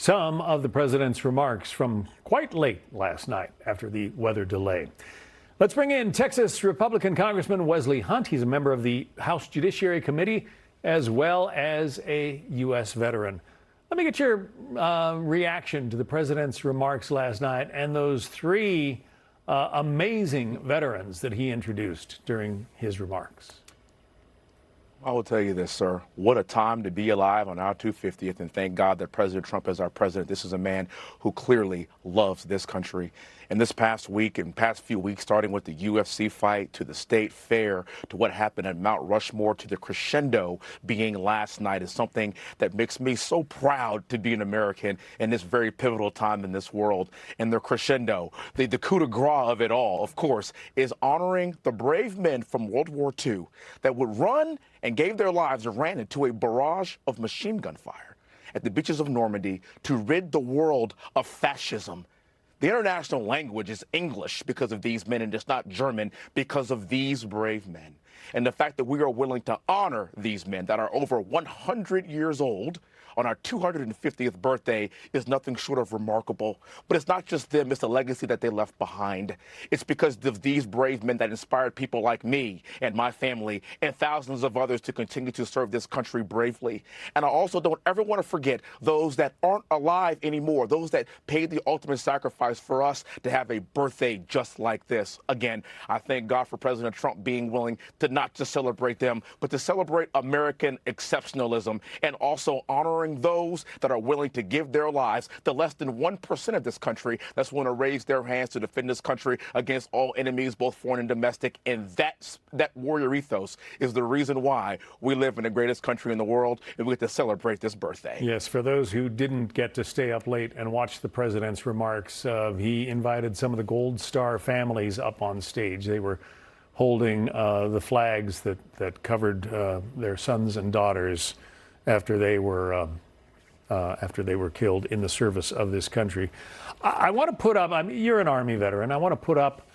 Some of the president's remarks from quite late last night after the weather delay. Let's bring in Texas Republican Congressman Wesley Hunt. He's a member of the House Judiciary Committee as well as a U.S. veteran. Let me get your reaction to the president's remarks last night and those three amazing veterans that he introduced during his remarks. I will tell you this, sir. What a time to be alive on our 250th, and thank God that President Trump is our president. This is a man who clearly loves this country. And this past week and past few weeks, starting with the UFC fight to the state fair to what happened at Mount Rushmore to the crescendo being last night, is something that makes me so proud to be an American in this very pivotal time in this world. And the crescendo, the coup de grace of it all, of course, is honoring the brave men from World War II that would run and gave their lives and ran into a barrage of machine gun fire at the beaches of Normandy to rid the world of fascism. The international language is English because of these men, and it's not German because of these brave men. And the fact that we are willing to honor these men that are over 100 years old on our 250th birthday is nothing short of remarkable. But it's not just them, it's the legacy that they left behind. It's because of these brave men that inspired people like me and my family and thousands of others to continue to serve this country bravely. And I also don't ever want to forget those that aren't alive anymore, those that paid the ultimate sacrifice for us to have a birthday just like this. Again, I thank God for President Trump being willing to not just celebrate them, but to celebrate American exceptionalism and also honoring those that are willing to give their lives, the less than 1% of this country that's willing to raise their hands to defend this country against all enemies, both foreign and domestic. And that warrior ethos is the reason why we live in the greatest country in the world, and we get to celebrate this birthday. Yes, for those who didn't get to stay up late and watch the president's remarks, he invited some of the Gold Star families up on stage. They were holding the flags that covered their sons and daughters after they were killed in the service of this country. I want to put up, you're an Army veteran, I want to put up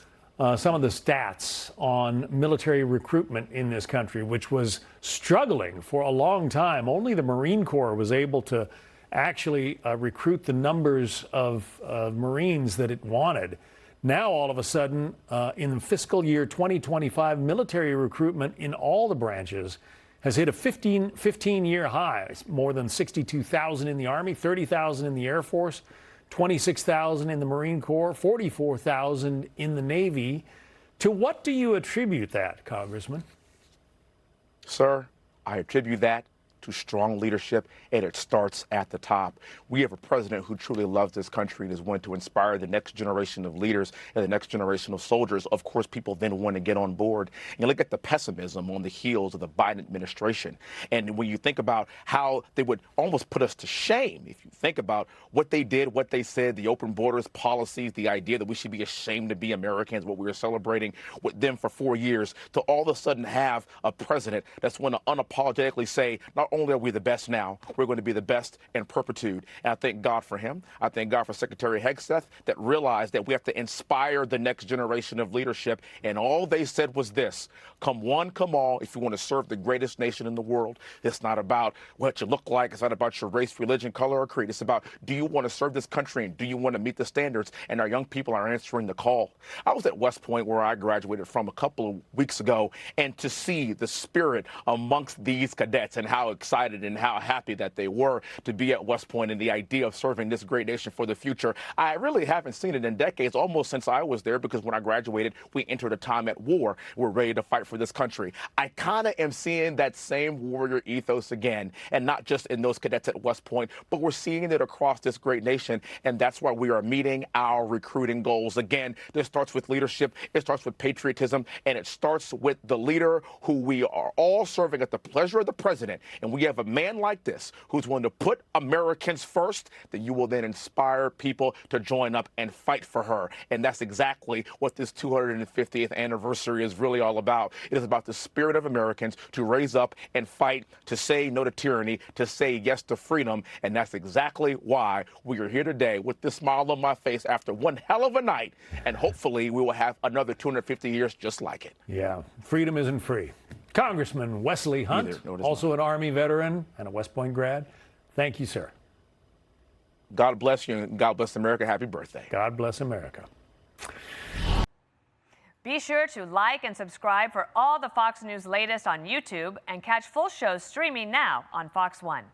some of the stats on military recruitment in this country, which was struggling for a long time. Only the Marine Corps was able to actually recruit the numbers of Marines that it wanted. Now, all of a sudden, in the fiscal year 2025, military recruitment in all the branches has hit a 15-year high. It's more than 62,000 in the Army, 30,000 in the Air Force, 26,000 in the Marine Corps, 44,000 in the Navy. To what do you attribute that, Congressman? Sir, I attribute that to strong leadership, and it starts at the top. We have a president who truly loves this country and is willing to inspire the next generation of leaders and the next generation of soldiers. Of course, people then want to get on board. And you look at the pessimism on the heels of the Biden administration. And when you think about how they would almost put us to shame, if you think about what they did, what they said, the open borders policies, the idea that we should be ashamed to be Americans, what we were celebrating with them for 4 years, to all of a sudden have a president that's going to unapologetically say, not only are we the best now, we're going to be the best in perpetuity. And I thank God for him. I thank God for Secretary Hegseth that realized that we have to inspire the next generation of leadership. And all they said was this: come one, come all, if you want to serve the greatest nation in the world. It's not about what you look like. It's not about your race, religion, color, or creed. It's about, do you want to serve this country, and do you want to meet the standards? And our young people are answering the call. I was at West Point, where I graduated from a couple of weeks ago, and to see the spirit amongst these cadets and how excited and how happy that they were to be at West Point and the idea of serving this great nation for the future. I really haven't seen it in decades, almost since I was there, because when I graduated, we entered a time at war. We're ready to fight for this country. I kind of am seeing that same warrior ethos again, and not just in those cadets at West Point, but we're seeing it across this great nation, and that's why we are meeting our recruiting goals. Again, this starts with leadership, it starts with patriotism, and it starts with the leader who we are all serving at the pleasure of the president. And we have a man like this who's willing to put Americans first, then you will then inspire people to join up and fight for her. And that's exactly what this 250th anniversary is really all about. It is about the spirit of Americans to raise up and fight, to say no to tyranny, to say yes to freedom. And that's exactly why we are here today with this smile on my face after one hell of a night. And hopefully we will have another 250 years just like it. Yeah, freedom isn't free. Congressman Wesley Hunt, also an Army veteran and a West Point grad. Thank you, sir. God bless you, and God bless America. Happy birthday. God bless America. Be sure to like and subscribe for all the Fox News latest on YouTube and catch full shows streaming now on Fox One.